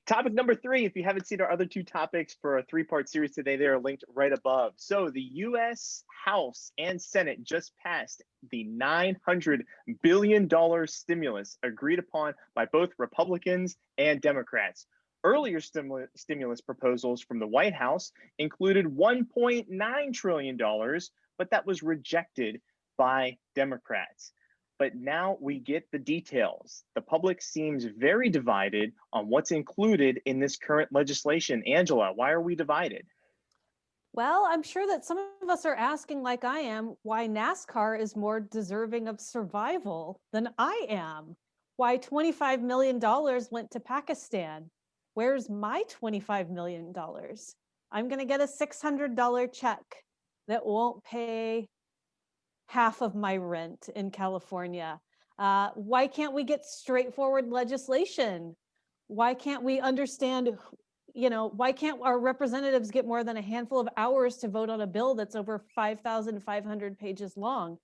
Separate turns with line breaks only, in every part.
Topic number three, if you haven't seen our other two topics for a three-part series today, they are linked right above. So the US House and Senate just passed the $900 billion stimulus agreed upon by both Republicans and Democrats. Earlier stimulus proposals from the White House included $1.9 trillion, but that was rejected by Democrats. But now we get the details. The public seems very divided on what's included in this current legislation. Angela, why are we divided?
Well, I'm sure that some of us are asking, like I am, why NASCAR is more deserving of survival than I am. Why $25 million went to Pakistan. Where's my $25 million? I'm going to get a $600 check that won't pay half of my rent in California. Why can't we get straightforward legislation? Why can't we understand, why can't our representatives get more than a handful of hours to vote on a bill that's over 5,500 pages long?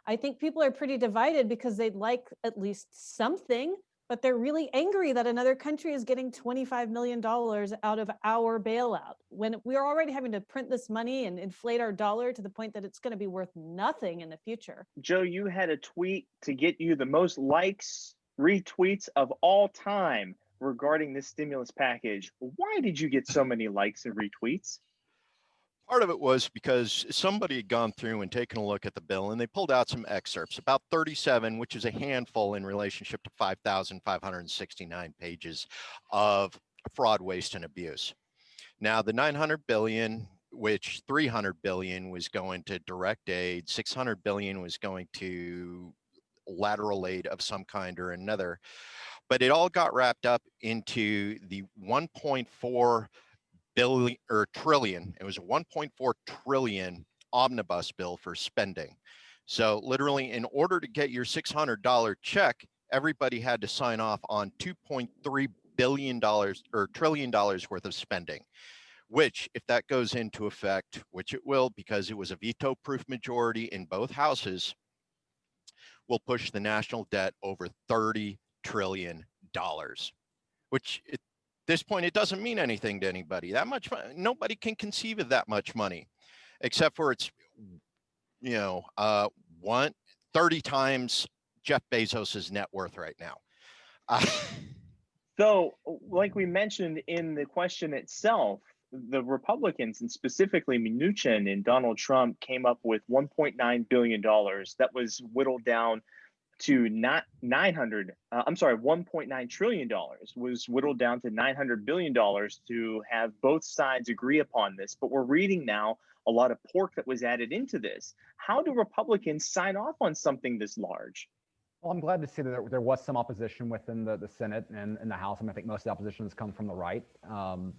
I think people are pretty divided because they'd like at least something, but they're really angry that another country is getting $25 million out of our bailout when we're already having to print this money and inflate our dollar to the point that it's going to be worth nothing in the future.
Joe, you had a tweet to get you the most likes, retweets of all time regarding this stimulus package. Why did you get so many likes and retweets?
Part of it was because somebody had gone through and taken a look at the bill, and they pulled out some excerpts, about 37, which is a handful in relationship to 5,569 pages of fraud, waste, and abuse. Now, the 900 billion, which 300 billion was going to direct aid, 600 billion was going to lateral aid of some kind or another, but it all got wrapped up into the 1.4 billion or trillion. It was a 1.4 trillion omnibus bill for spending. So literally, in order to get your $600 check, everybody had to sign off on $2.3 billion or trillion dollars worth of spending, which, if that goes into effect, which it will, because it was a veto-proof majority in both houses, will push the national debt over $30 trillion, which at this point, it doesn't mean anything to anybody. That much, nobody can conceive of that much money, except for it's, 30 times Jeff Bezos's net worth right now.
So, like we mentioned in the question itself, the Republicans, and specifically Mnuchin and Donald Trump, came up with $1.9 billion that was whittled down to $1.9 trillion was whittled down to $900 billion to have both sides agree upon this. But we're reading now a lot of pork that was added into this. How do Republicans sign off on something this large?
Well, I'm glad to see that there was some opposition within the Senate and the House. I think most of the opposition has come from the right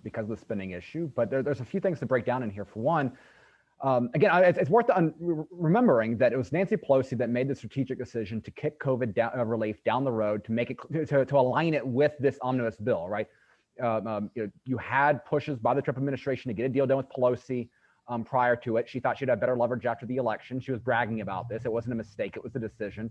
because of the spending issue. But there's a few things to break down in here. For one, again, it's worth remembering that it was Nancy Pelosi that made the strategic decision to kick COVID relief down the road to make it to align it with this omnibus bill, right? You had pushes by the Trump administration to get a deal done with Pelosi prior to it. She thought she'd have better leverage after the election. She was bragging about this. It wasn't a mistake. It was a decision.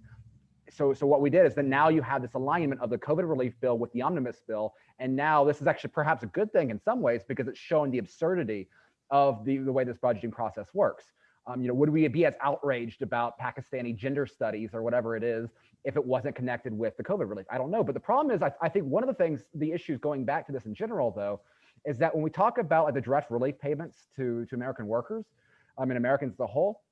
So what we did is that now you have this alignment of the COVID relief bill with the omnibus bill. And now this is actually perhaps a good thing in some ways because it's showing the absurdity of the way this budgeting process works. Would we be as outraged about Pakistani gender studies or whatever it is if it wasn't connected with the COVID relief? I don't know. But the problem is, I think one of the issues going back to this in general, though, is that when we talk about the direct relief payments to American workers, and Americans as a whole,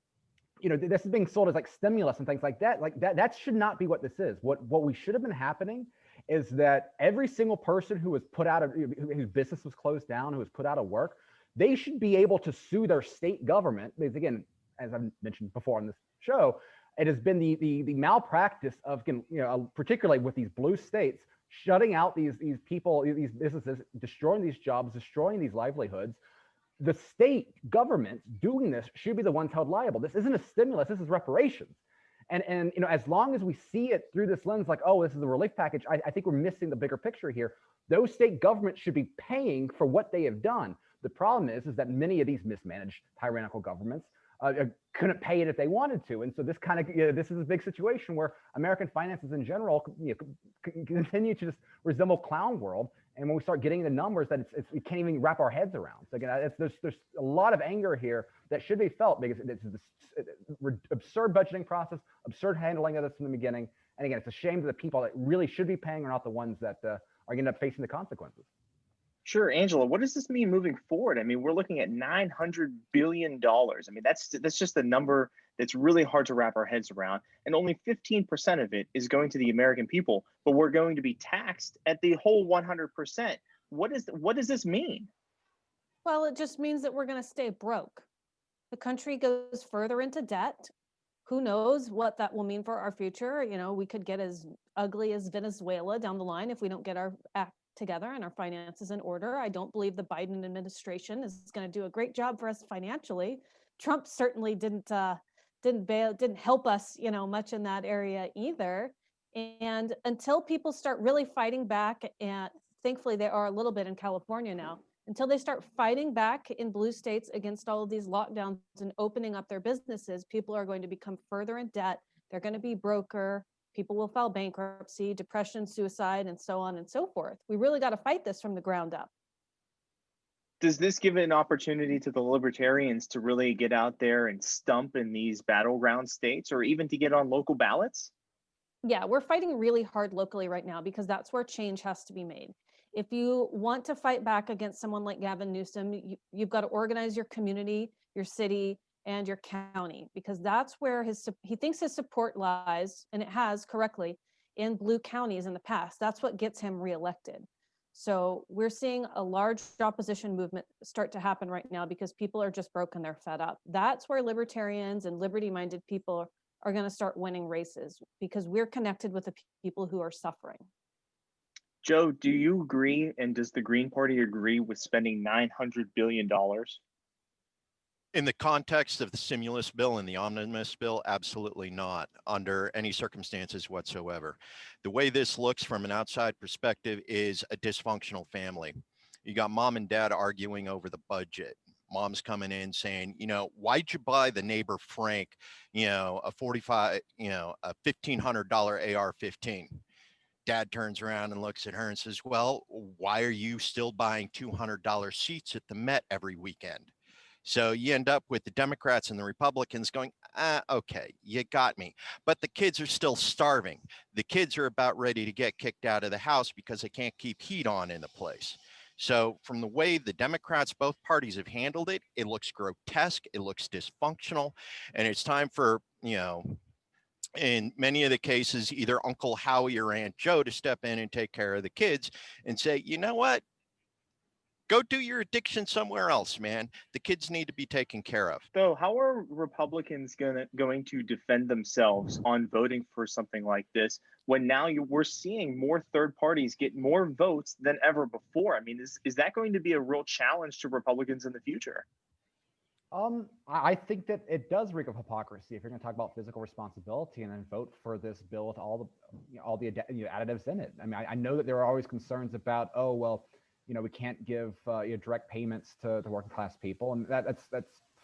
this is being sold as like stimulus and things like that. That should not be what this is. What we should have been happening is that every single person who was put out of, whose business was closed down, who was put out of work, they should be able to sue their state government. Because again, as I've mentioned before on this show, it has been the malpractice of, particularly with these blue states, shutting out these people, these businesses, destroying these jobs, destroying these livelihoods. The state governments doing this should be the ones held liable. This isn't a stimulus, this is reparations. And as long as we see it through this lens, like, oh, this is a relief package, I think we're missing the bigger picture here. Those state governments should be paying for what they have done. The problem is that many of these mismanaged tyrannical governments couldn't pay it if they wanted to. And so this this is a big situation where American finances in general continue to just resemble clown world. And when we start getting the numbers that we can't even wrap our heads around. So again, there's a lot of anger here that should be felt because it's this absurd budgeting process, absurd handling of this from the beginning. And again, it's a shame to the people that really should be paying are not the ones that are going to end up facing the consequences.
Sure, Angela, what does this mean moving forward? I mean, we're looking at $900 billion. I mean, that's just a number that's really hard to wrap our heads around. And only 15% of it is going to the American people, but we're going to be taxed at the whole 100%. What does this mean?
Well, it just means that we're going to stay broke. The country goes further into debt. Who knows what that will mean for our future? You know, we could get as ugly as Venezuela down the line if we don't get our act together and our finances in order. I don't believe the Biden administration is going to do a great job for us financially. Trump certainly didn't help us, you know, much in that area either. And until people start really fighting back, and thankfully they are a little bit in California now, until they start fighting back in blue states against all of these lockdowns and opening up their businesses, people are going to become further in debt. They're going to be broker. People will file bankruptcy, depression, suicide, and so on and so forth. We really got to fight this from the ground up.
Does this give an opportunity to the libertarians to really get out there and stump in these battleground states, or even to get on local ballots?
Yeah, we're fighting really hard locally right now because that's where change has to be made. If you want to fight back against someone like Gavin Newsom, you've got to organize your community, your city, and your county, because that's where he thinks his support lies, and it has correctly, in blue counties in the past. That's what gets him reelected. So we're seeing a large opposition movement start to happen right now because people are just broken, they're fed up. That's where libertarians and liberty-minded people are going to start winning races, because we're connected with the people who are suffering.
Joe, do you agree, and does the Green Party agree with spending $900 billion?
In the context of the stimulus bill and the omnibus bill, absolutely not, under any circumstances whatsoever. The way this looks from an outside perspective is a dysfunctional family. You got mom and dad arguing over the budget. Mom's coming in saying, you know, why'd you buy the neighbor Frank, you know, a $1,500 AR-15? Dad turns around and looks at her and says, well, why are you still buying $200 seats at the Met every weekend? So you end up with the Democrats and the Republicans going, okay, you got me. But the kids are still starving. The kids are about ready to get kicked out of the house because they can't keep heat on in the place. So from the way the Democrats, both parties have handled it, it looks grotesque, it looks dysfunctional, and it's time for, you know, in many of the cases, either Uncle Howie or Aunt Joe to step in and take care of the kids and say, you know what? Go do your addiction somewhere else, man. The kids need to be taken care of.
So how are Republicans going to defend themselves on voting for something like this when now we're seeing more third parties get more votes than ever before? I mean, is that going to be a real challenge to Republicans in the future?
I think that it does reek of hypocrisy if you're going to talk about fiscal responsibility and then vote for this bill with all the additives in it. I mean, I know that there are always concerns about, oh, well, you know, we can't give direct payments to working class people, and that's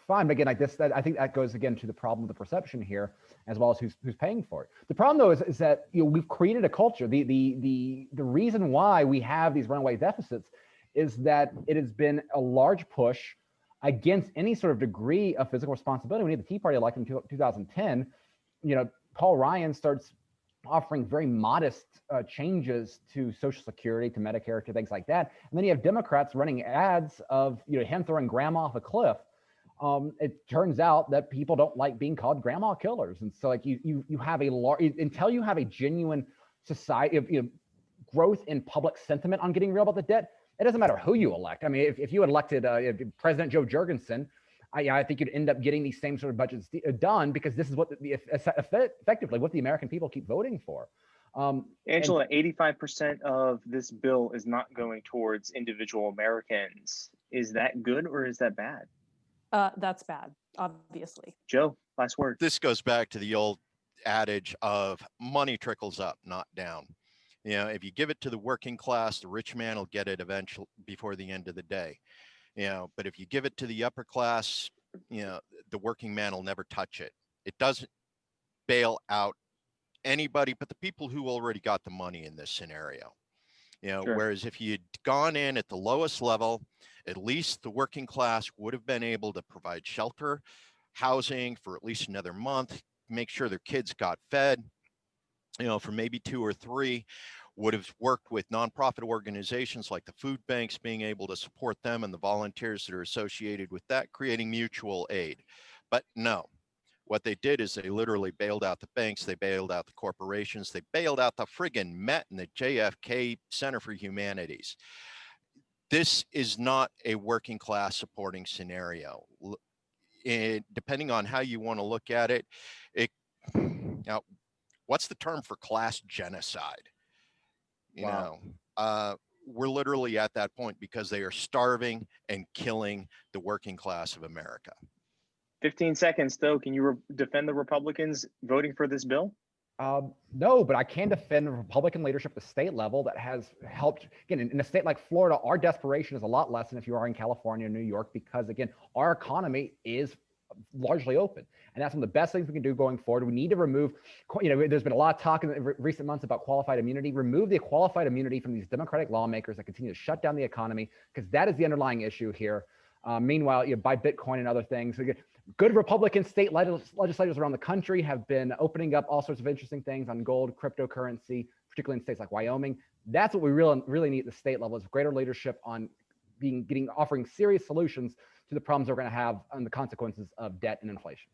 fine. But again, like this, I think that goes again to the problem of the perception here, as well as who's paying for it. The problem though is that, you know, we've created a culture. The reason why we have these runaway deficits is that it has been a large push against any sort of degree of fiscal responsibility. We need the Tea Party elected in 2010. You know, Paul Ryan starts offering very modest changes to Social Security, to Medicare, to things like that. And then you have Democrats running ads of, you know, him throwing grandma off a cliff. It turns out that people don't like being called grandma killers. And so like you have a large, until you have a genuine society of, you know, growth in public sentiment on getting real about the debt, it doesn't matter who you elect. I mean, if you had elected President Joe Jurgensen, I think you'd end up getting these same sort of budgets done, because this is what effectively what the American people keep voting for.
Angela, 85% of this bill is not going towards individual Americans. Is that good or is that bad?
That's bad, obviously.
Joe, last word.
This goes back to the old adage of money trickles up, not down. You know, if you give it to the working class, the rich man will get it eventually before the end of the day. You know, but if you give it to the upper class, you know, the working man will never touch it. It doesn't bail out anybody but the people who already got the money in this scenario.
Sure.
Whereas if you'd gone in at the lowest level, at least the working class would have been able to provide shelter, housing for at least another month, make sure their kids got fed, for maybe 2 or 3, would have worked with nonprofit organizations like the food banks, being able to support them and the volunteers that are associated with that, creating mutual aid. But no, what they did is they literally bailed out the banks, they bailed out the corporations, they bailed out the friggin' Met and the JFK Center for Humanities. This is not a working class supporting scenario. Depending on how you want to look at it, now, what's the term for class genocide?
Wow.
We're literally at that point because they are starving and killing the working class of America.
15 seconds, though. Can you defend the Republicans voting for this bill?
No, but I can defend the Republican leadership at the state level that has helped. Again, in a state like Florida, our desperation is a lot less than if you are in California or New York, because again, our economy is largely open. And that's one of the best things we can do going forward. We need to remove, there's been a lot of talk in recent months about qualified immunity. Remove the qualified immunity from these Democratic lawmakers that continue to shut down the economy, because that is the underlying issue here. Meanwhile, buy Bitcoin and other things. Again, good Republican state legislators around the country have been opening up all sorts of interesting things on gold, cryptocurrency, particularly in states like Wyoming. That's what we really need at the state level, is greater leadership on offering serious solutions to the problems we're going to have and the consequences of debt and inflation.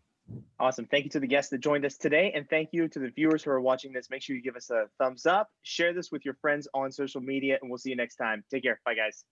Awesome. Thank you to the guests that joined us today. And thank you to the viewers who are watching this. Make sure you give us a thumbs up, share this with your friends on social media, and we'll see you next time. Take care. Bye, guys.